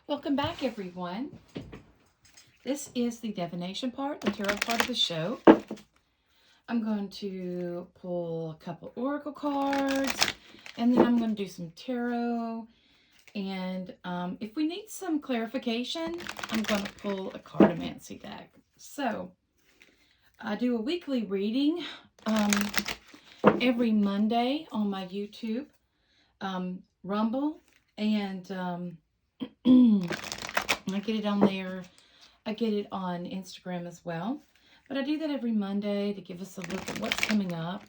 Welcome back, everyone. This is the divination part, the tarot part of the show. I'm going to pull a couple oracle cards, and then I'm going to do some tarot. And if we need some clarification, I'm going to pull a cartomancy deck. So, I do a weekly reading every Monday on my YouTube, Rumble, and I get it on there. I get it on Instagram as well. But I do that every Monday to give us a look at what's coming up.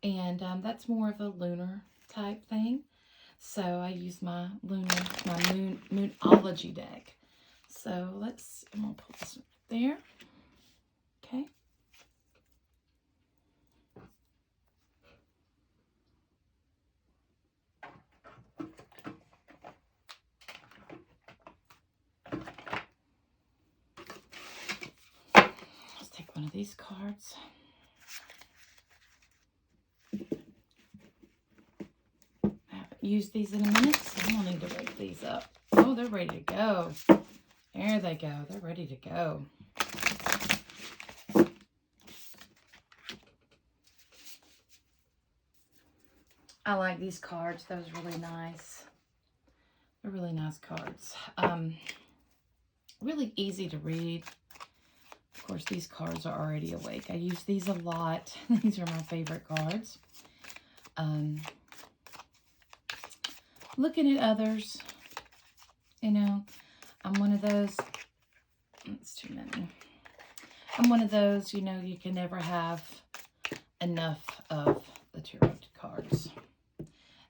And that's more of a lunar type thing. So I use my moonology deck. So I'm going to pull this there. Okay. One of these cards. I haven't used these in a minute, so I'm gonna need to wake these up. Oh, they're ready to go. There they go. They're ready to go. I like these cards. That was really nice. They're really nice cards. Really easy to read. Of course, these cards are already awake. I use these a lot. These are my favorite cards. Looking at others, you know, I'm one of those, it's too many. I'm one of those, you know, you can never have enough of the tarot cards.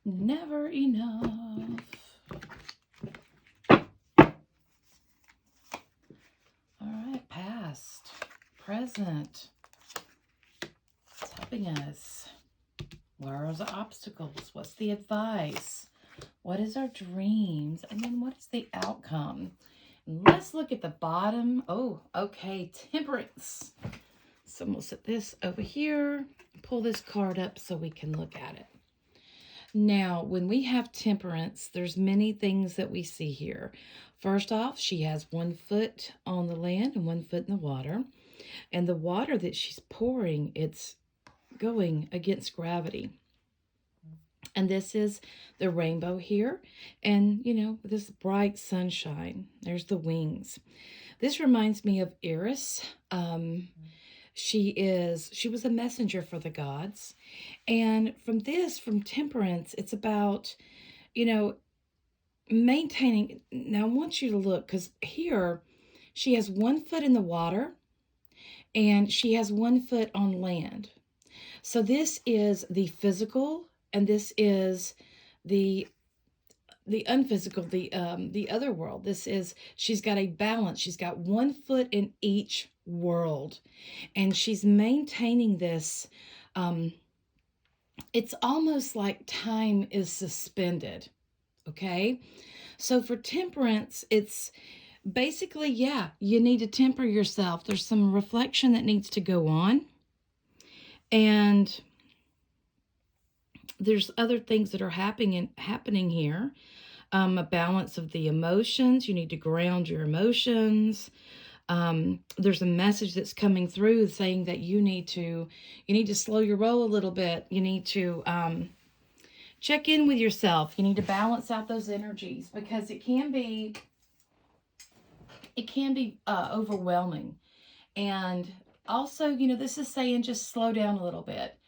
Never enough. Past, present, it's helping us. What are the obstacles? What's the advice? What is our dreams? And then what is the outcome? And let's look at the bottom. Oh, okay, temperance. So we'll set this over here, pull this card up so we can look at it. Now, when we have temperance, there's many things that we see here. First off, she has 1 foot on the land and 1 foot in the water. And the water that she's pouring, it's going against gravity. And this is the rainbow here. And, you know, this bright sunshine. There's the wings. This reminds me of Eris. She was a messenger for the gods. And from temperance, it's about, you know, maintaining. Now I want you to look, because here she has 1 foot in the water and she has 1 foot on land. So this is the physical, and this is the unphysical, the other world. She's got a balance. She's got 1 foot in each world, and she's maintaining this. It's almost like time is suspended. Okay, so for temperance, it's basically, yeah, you need to temper yourself. There's some reflection that needs to go on, and there's other things that are happening here. A balance of the emotions. You need to ground your emotions. There's a message that's coming through saying that you need to slow your roll a little bit. You need to check in with yourself. You need to balance out those energies, because it can be overwhelming. And also, you know, this is saying just slow down a little bit.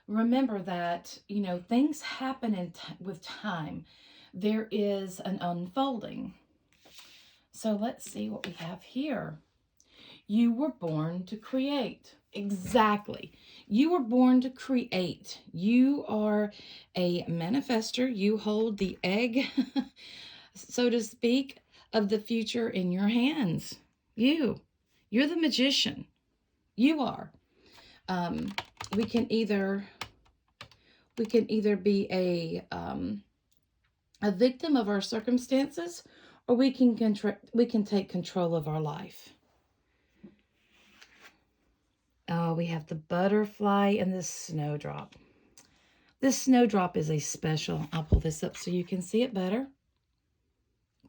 Remember that, you know, things happen with time. There is an unfolding. So let's see what we have here. You were born to create. Exactly. You were born to create. You are a manifester. You hold the egg, so to speak, of the future in your hands. You're the magician. You are. We can either be a victim of our circumstances, or we can take control of our life. Oh, we have the butterfly and the snowdrop. This snowdrop is a special. I'll pull this up so you can see it better.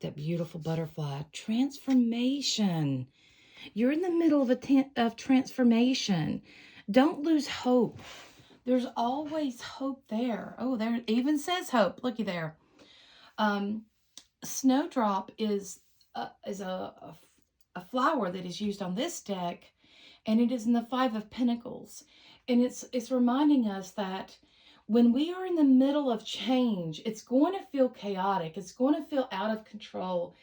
That beautiful butterfly. Transformation. You're in the middle of transformation. Don't lose hope. There's always hope there. Oh, there it even says hope. Looky there. Snowdrop is a flower that is used on this deck, and it is in the Five of Pentacles. And it's reminding us that when we are in the middle of change, it's going to feel chaotic. It's going to feel out of control.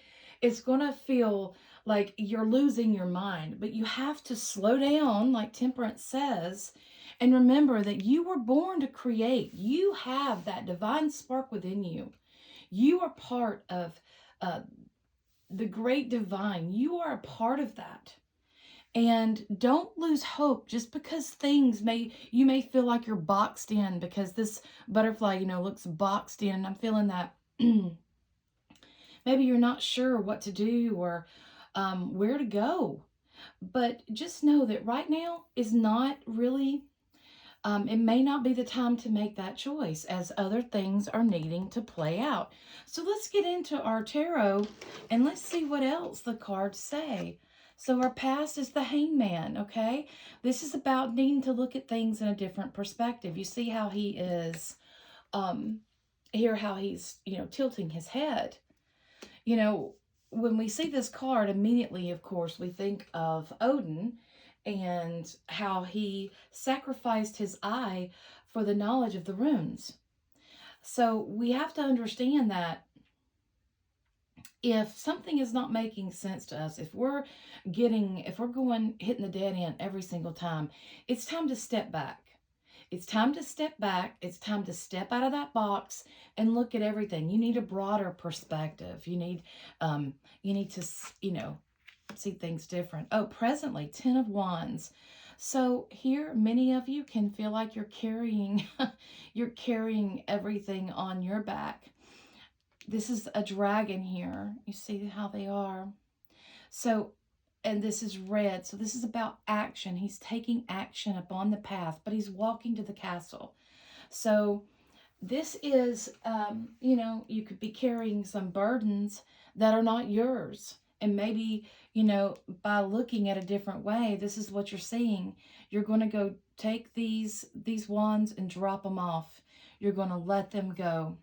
It's going to feel like you're losing your mind. But you have to slow down, like Temperance says, and remember that you were born to create. You have that divine spark within you. You are part of the great divine. You are a part of that. And don't lose hope just because you may feel like you're boxed in, because this butterfly, looks boxed in. I'm feeling that maybe you're not sure what to do or where to go. But just know that right now is not really, it may not be the time to make that choice, as other things are needing to play out. So let's get into our tarot and let's see what else the cards say. So our past is the Hangman, okay? This is about needing to look at things in a different perspective. You see how he is, here how he's, tilting his head. When we see this card, immediately, of course, we think of Odin and how he sacrificed his eye for the knowledge of the runes. So we have to understand that if something is not making sense to us, if we're hitting the dead end every single time, it's time to step back. It's time to step back. It's time to step out of that box and look at everything. You need a broader perspective. You need to, see things different. Oh, presently, 10 of Wands. So here, many of you can feel like you're carrying, you're carrying everything on your back. This is a dragon here. You see how they are. So, and this is red. So this is about action. He's taking action upon the path, but he's walking to the castle. So this is, you could be carrying some burdens that are not yours. And maybe, by looking at a different way, this is what you're seeing. You're going to go take these wands and drop them off. You're going to let them go.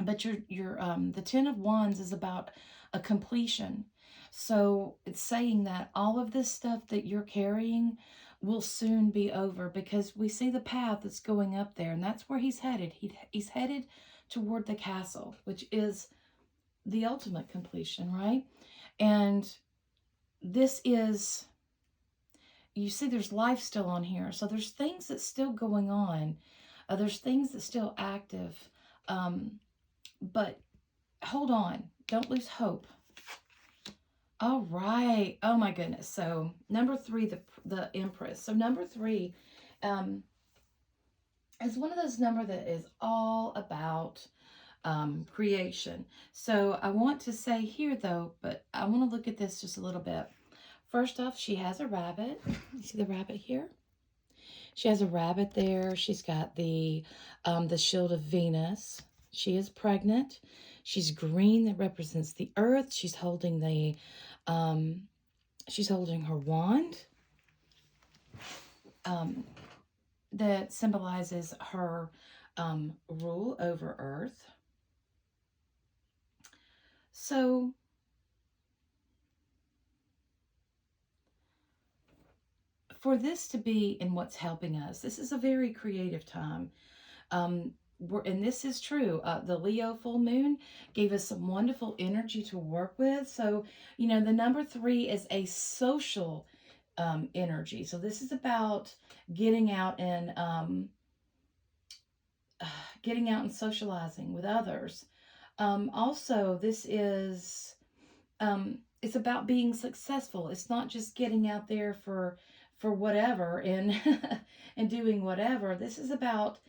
But the 10 of Wands is about a completion. So it's saying that all of this stuff that you're carrying will soon be over, because we see the path that's going up there, and that's where he's headed. He's headed toward the castle, which is the ultimate completion, right? And this is, you see there's life still on here. So there's things that's still going on. There's things that's still active. But hold on. Don't lose hope. All right. Oh my goodness. So number 3, the Empress. So number 3 is one of those numbers that is all about creation. So I want to say here though, but I want to look at this just a little bit. First off, she has a rabbit. You see the rabbit here? She has a rabbit there. She's got the shield of Venus. She is pregnant. She's green. That represents the earth. She's holding her wand. That symbolizes her rule over earth. So for this to be in what's helping us, this is a very creative time. And this is true. The Leo full moon gave us some wonderful energy to work with. So, the number 3 is a social energy. So this is about getting out and socializing with others. Also, this is it's about being successful. It's not just getting out there for whatever and and doing whatever. This is about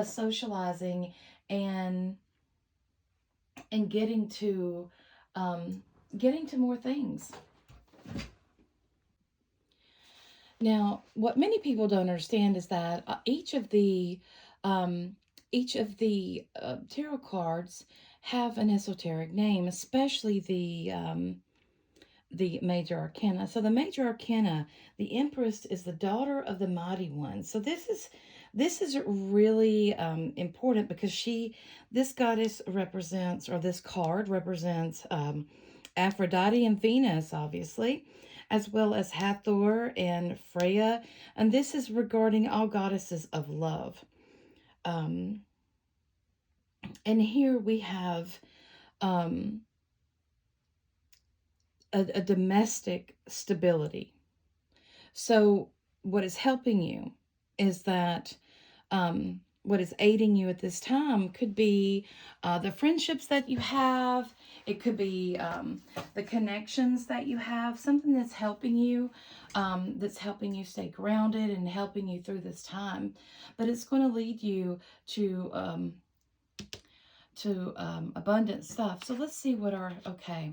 socializing and getting to more things. Now, what many people don't understand is that each of the tarot cards have an esoteric name, especially the major arcana. So the major arcana, the Empress is the daughter of the mighty one. So this is really important because this goddess represents, or this card represents Aphrodite and Venus, obviously, as well as Hathor and Freya. And this is regarding all goddesses of love. Um, and here we have um, a domestic stability. So, what is helping you is that what is aiding you at this time could be the friendships that you have. It could be the connections that you have, something that's helping you stay grounded and helping you through this time. But it's going to lead you to abundant stuff. So let's see what okay.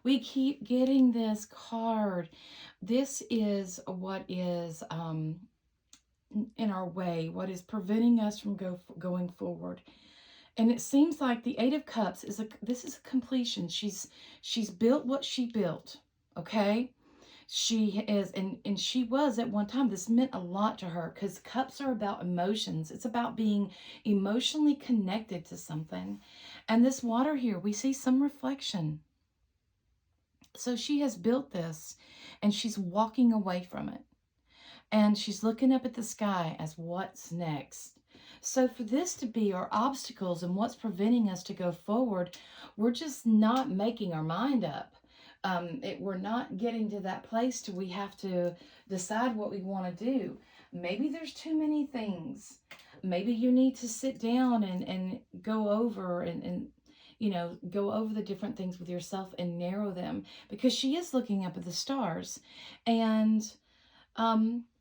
We keep getting this card. This is what is in our way, what is preventing us from going forward. And it seems like the Eight of Cups this is a completion. She's built what she built, okay? She is, and she was at one time, this meant a lot to her because cups are about emotions. It's about being emotionally connected to something. And this water here, we see some reflection. So she has built this and she's walking away from it. And she's looking up at the sky as what's next. So for this to be our obstacles and what's preventing us to go forward, we're just not making our mind up. We're not getting to that place to we have to decide what we want to do. Maybe there's too many things. Maybe you need to sit down and go over and go over the different things with yourself and narrow them, because she is looking up at the stars. And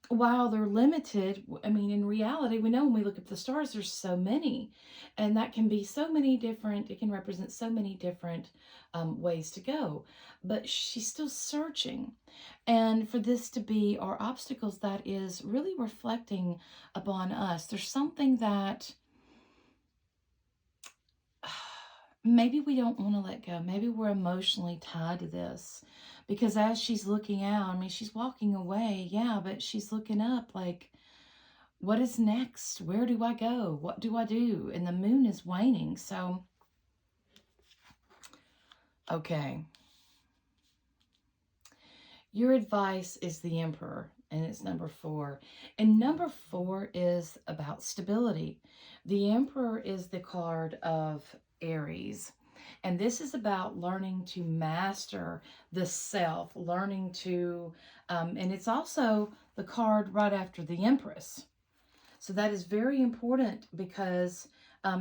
while they're limited, I mean, in reality, we know when we look at the stars, there's so many, and that can be so many different, it can represent so many different ways to go, but she's still searching. And for this to be our obstacles, that is really reflecting upon us. There's something that maybe we don't want to let go. Maybe we're emotionally tied to this. Because as she's looking out, I mean, she's walking away, yeah, but she's looking up like, what is next? Where do I go? What do I do? And the moon is waning. So, okay. Your advice is the Emperor, and it's number 4. And number 4 is about stability. The Emperor is the card of Aries. And this is about learning to master the self, learning to, and it's also the card right after the Empress. So that is very important because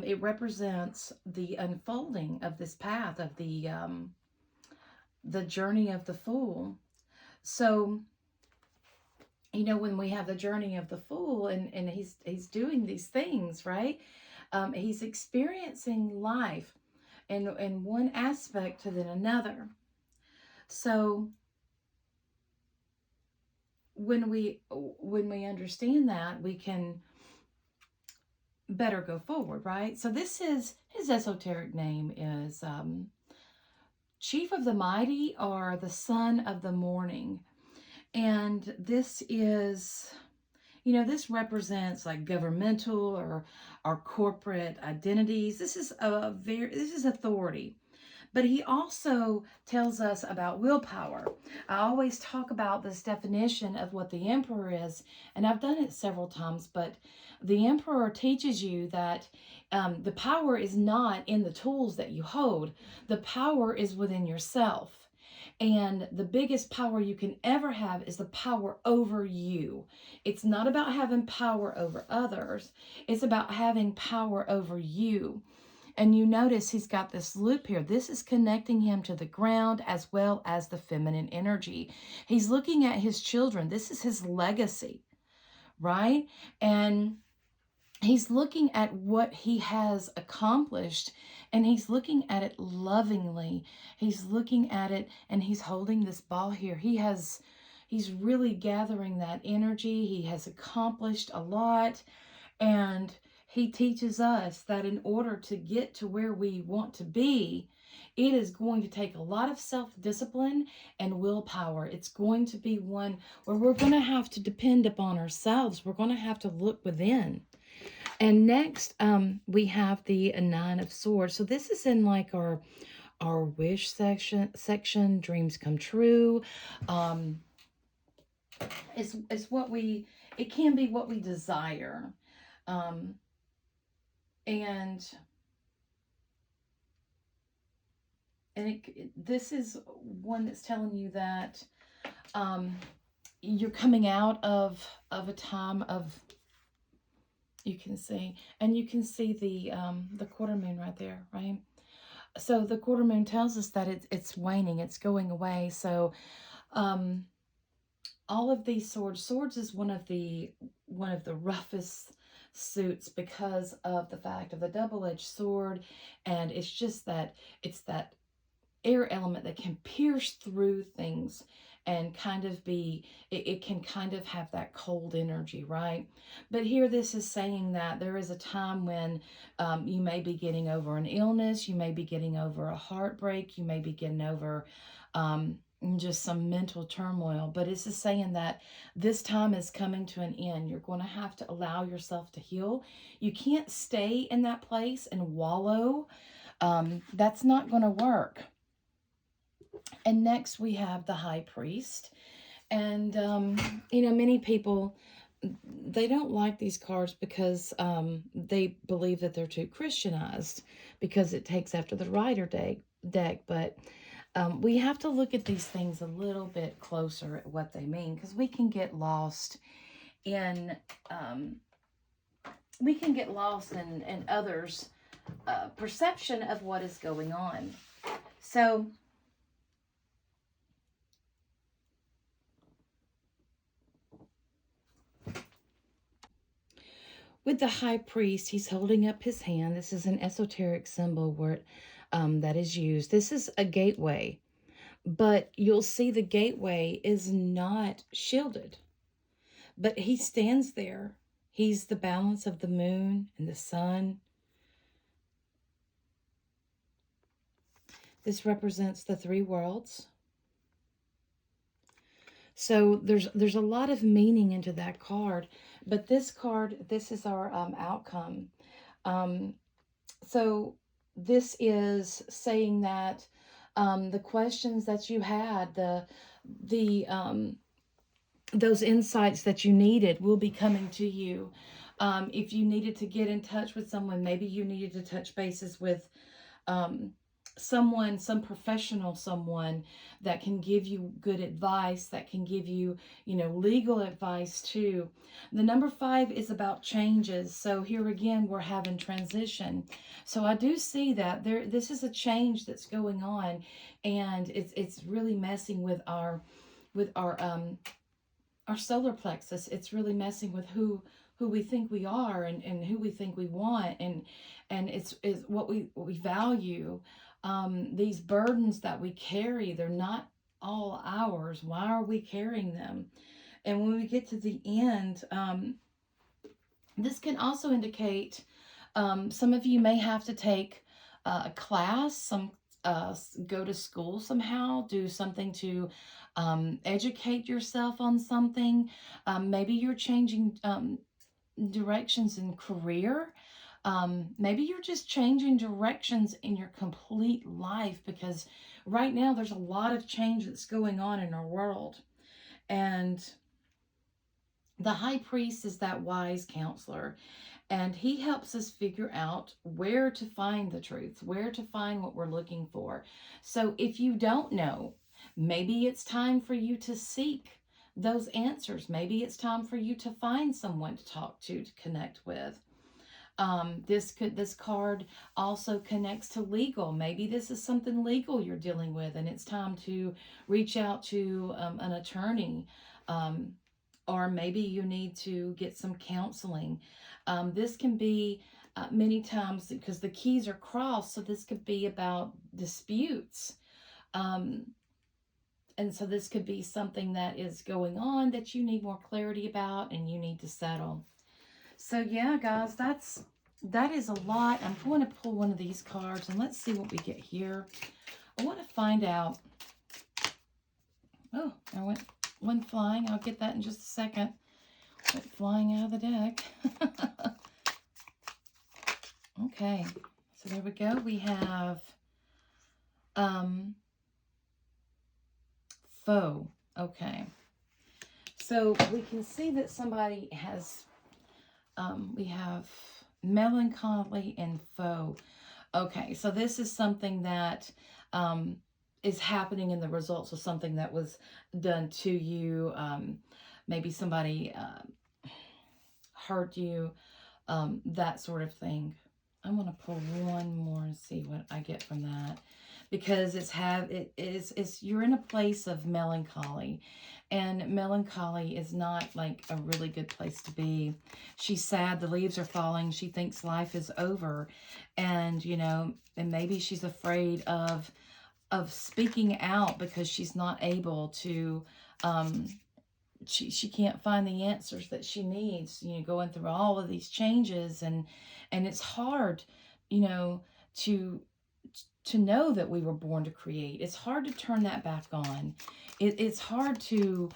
it represents the unfolding of this path of the journey of the Fool. So, when we have the journey of the Fool and he's doing these things, right? He's experiencing life in one aspect to then another. So when we understand that, we can better go forward, right? So this is, his esoteric name is Chief of the Mighty, or the Son of the Morning. And this is, this represents like governmental or our corporate identities. This is authority. But he also tells us about willpower. I always talk about this definition of what the Emperor is, and I've done it several times, but the Emperor teaches you that the power is not in the tools that you hold. The power is within yourself. And the biggest power you can ever have is the power over you. It's not about having power over others. It's about having power over you. And you notice he's got this loop here. This is connecting him to the ground as well as the feminine energy. He's looking at his children. This is his legacy, right? And he's looking at what he has accomplished, and he's looking at it lovingly. He's looking at it, and he's holding this ball here. He's really gathering that energy. He has accomplished a lot, and he teaches us that in order to get to where we want to be, it is going to take a lot of self-discipline and willpower. It's going to be one where we're going to have to depend upon ourselves. We're going to have to look within. And next, we have the Nine of Swords. So this is in like our wish section, dreams come true. It's what we, it can be what we desire. And this is one that's telling you that you're coming out of a time of, you can see the quarter moon right there, right? So the quarter moon tells us that it's waning, it's going away. So all of these swords is one of the roughest suits because of the fact of the double-edged sword, and it's just that it's that air element that can pierce through things and kind of be, it can kind of have that cold energy, right? But here this is saying that there is a time when you may be getting over an illness, you may be getting over a heartbreak, you may be getting over just some mental turmoil, but it's just saying that this time is coming to an end. You're going to have to allow yourself to heal. You can't stay in that place and wallow. That's not going to work. And next we have the High Priest. And, you know, many people, they don't like these cards because they believe that they're too Christianized because it takes after the Rider deck. But we have to look at these things a little bit closer at what they mean, because we can get lost in others' perception of what is going on. So with the High Priest, he's holding up his hand. This is an esoteric symbol where that is used. This is a gateway, but you'll see the gateway is not shielded, but he stands there. He's the balance of the moon and the sun. This represents the three worlds. So there's a lot of meaning into that card, but this card, this is our outcome. So this is saying that the questions that you had, those insights that you needed will be coming to you. If you needed to get in touch with someone, maybe you needed to touch bases with someone, some professional, someone that can give you good advice, that can give you, you know, legal advice too. The number 5 is about changes. So here again, we're having transition. So I do see that this is a change that's going on, and it's really messing with our solar plexus. It's really messing with who we think we are and who we think we want, and it's what we value. These burdens that we carry, they're not all ours. Why are we carrying them? And when we get to the end, this can also indicate some of you may have to take a class, go to school somehow, do something to educate yourself on something. Maybe you're changing directions in career. Maybe you're just changing directions in your complete life, because right now there's a lot of change that's going on in our world. And the High Priest is that wise counselor, and he helps us figure out where to find the truth, where to find what we're looking for. So if you don't know, maybe it's time for you to seek those answers. Maybe it's time for you to find someone to talk to connect with. This card also connects to legal. Maybe this is something legal you're dealing with, and it's time to reach out to an attorney, or maybe you need to get some counseling. This can be many times, because the keys are crossed, so this could be about disputes. And so this could be something that is going on that you need more clarity about and you need to settle. So yeah, guys, that's that is a lot. I'm going to pull one of these cards and let's see what we get here. I want to find out. Oh, I went one flying. I'll get that in just a second. Went flying out of the deck. Okay, so there we go. We have foe. Okay, so we can see that somebody has, we have melancholy and foe. Okay, so this is something that is happening in the results of something that was done to you. Maybe somebody hurt you, that sort of thing. I'm going to pull one more and see what I get from that. Because you're in a place of melancholy, and melancholy is not like a really good place to be. She's sad, the leaves are falling, she thinks life is over, and and maybe she's afraid of speaking out because she's not able to, she can't find the answers that she needs, going through all of these changes, and it's hard, to know that we were born to create. It's hard to turn that back on. It's hard to,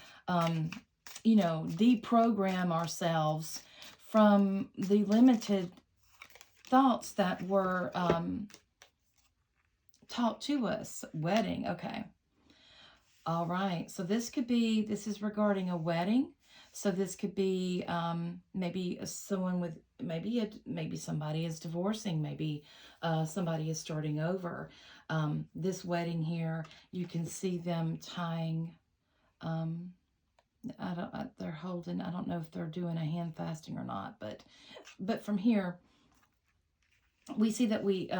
deprogram ourselves from the limited thoughts that were taught to us. Wedding, okay. All right, so this is regarding a wedding. So this could be maybe someone with, maybe somebody is divorcing, maybe somebody is starting over. This wedding here, you can see them tying, they're holding, I don't know if they're doing a hand fasting or not, but from here, we see that we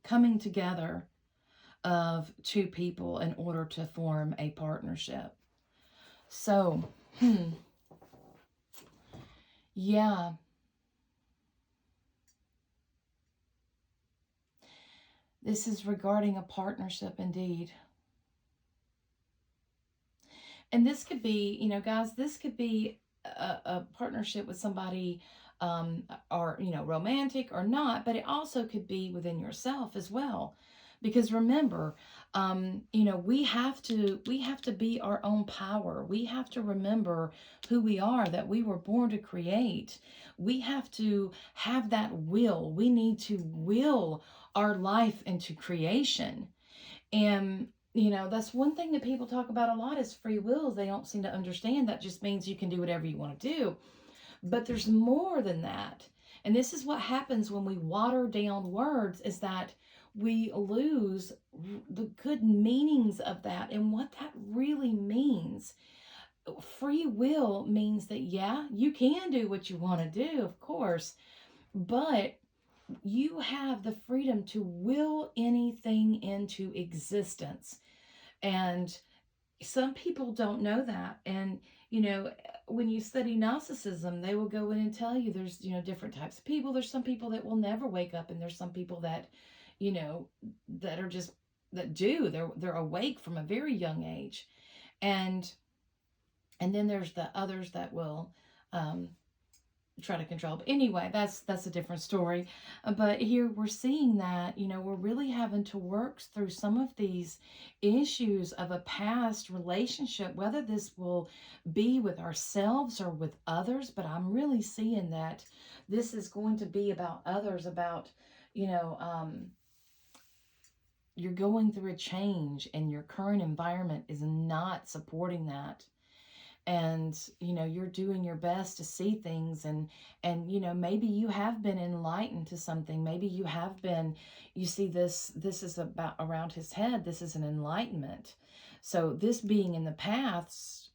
coming together of two people in order to form a partnership. So, yeah. This is regarding a partnership indeed. And this could be, guys, this could be a partnership with somebody, or, romantic or not, but it also could be within yourself as well. Because remember, we have to be our own power. We have to remember who we are, that we were born to create. We have to have that will. We need to will our life into creation. And, that's one thing that people talk about a lot is free will. They don't seem to understand that just means you can do whatever you want to do. But there's more than that. And this is what happens when we water down words, is that we lose the good meanings of that and what that really means. Free will means that, yeah, you can do what you want to do, of course, but you have the freedom to will anything into existence. And some people don't know that. And, when you study Gnosticism, they will go in and tell you there's, different types of people. There's some people that will never wake up, and there's some people that, that are just, that do. They're awake from a very young age. And then there's the others that will try to control. But anyway, that's a different story. But here we're seeing that, we're really having to work through some of these issues of a past relationship, whether this will be with ourselves or with others. But I'm really seeing that this is going to be about others, about, you're going through a change and your current environment is not supporting that. And, you're doing your best to see things, and, maybe you have been enlightened to something. Maybe you have been, you see this is about around his head. This is an enlightenment. So this being in the past,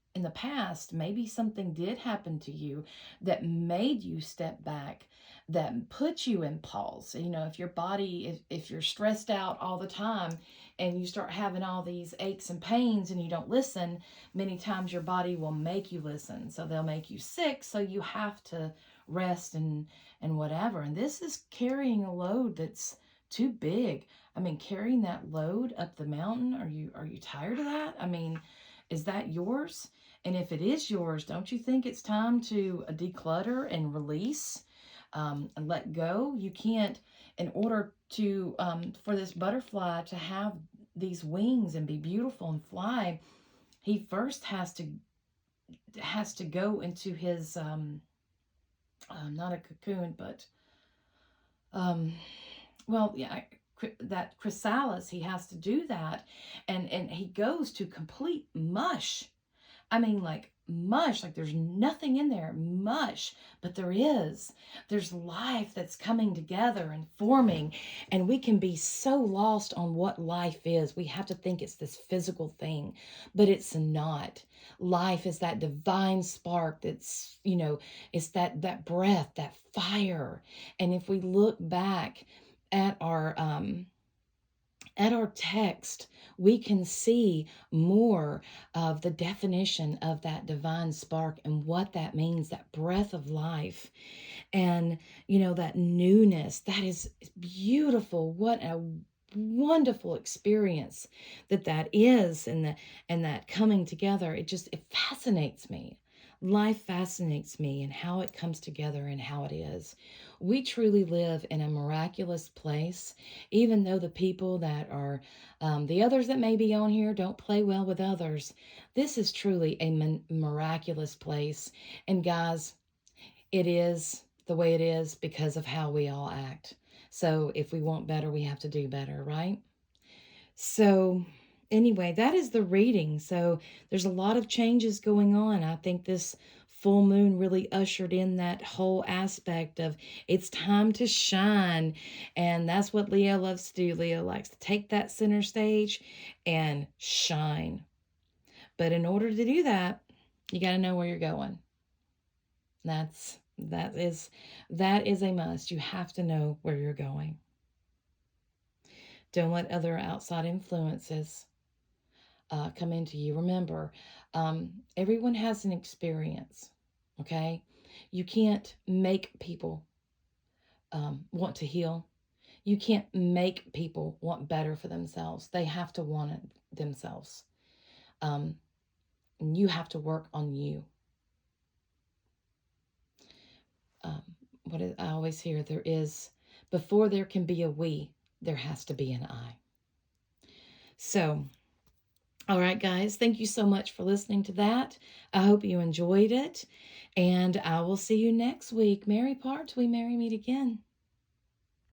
maybe something did happen to you that made you step back, that put you in pause. If your body, if you're stressed out all the time and you start having all these aches and pains and you don't listen, many times your body will make you listen. So they'll make you sick. So you have to rest and whatever. And this is carrying a load that's too big. I mean, carrying that load up the mountain, are you tired of that? I mean, is that yours? And if it is yours, don't you think it's time to declutter and release? and let go. You can't, in order to, for this butterfly to have these wings and be beautiful and fly, he first has to go into his, not a cocoon, but, well, yeah, that chrysalis, he has to do that. And he goes to complete mush. I mean, like mush, like there's nothing in there, mush, but there is. There's life that's coming together and forming, and we can be so lost on what life is. We have to think it's this physical thing, but it's not. Life is that divine spark that's, it's that breath, that fire. And if we look back at our text, we can see more of the definition of that divine spark and what that means, that breath of life. And, that newness, that is beautiful. What a wonderful experience that is, and that coming together. It fascinates me. Life fascinates me, and how it comes together and how it is. We truly live in a miraculous place, even though the people that are, the others that may be on here don't play well with others. This is truly a miraculous place. And guys, it is the way it is because of how we all act. So if we want better, we have to do better, right? So anyway, that is the reading. So there's a lot of changes going on. I think this full moon really ushered in that whole aspect of it's time to shine. And that's what Leo loves to do. Leo likes to take that center stage and shine. But in order to do that, you got to know where you're going. That is a must. You have to know where you're going. Don't let other outside influences come into you. Remember, everyone has an experience, okay? You can't make people want to heal. You can't make people want better for themselves. They have to want it themselves. And you have to work on you. I always hear, before there can be a we, there has to be an I. So, all right, guys, thank you so much for listening to that. I hope you enjoyed it, and I will see you next week. Merry part till we merry meet again.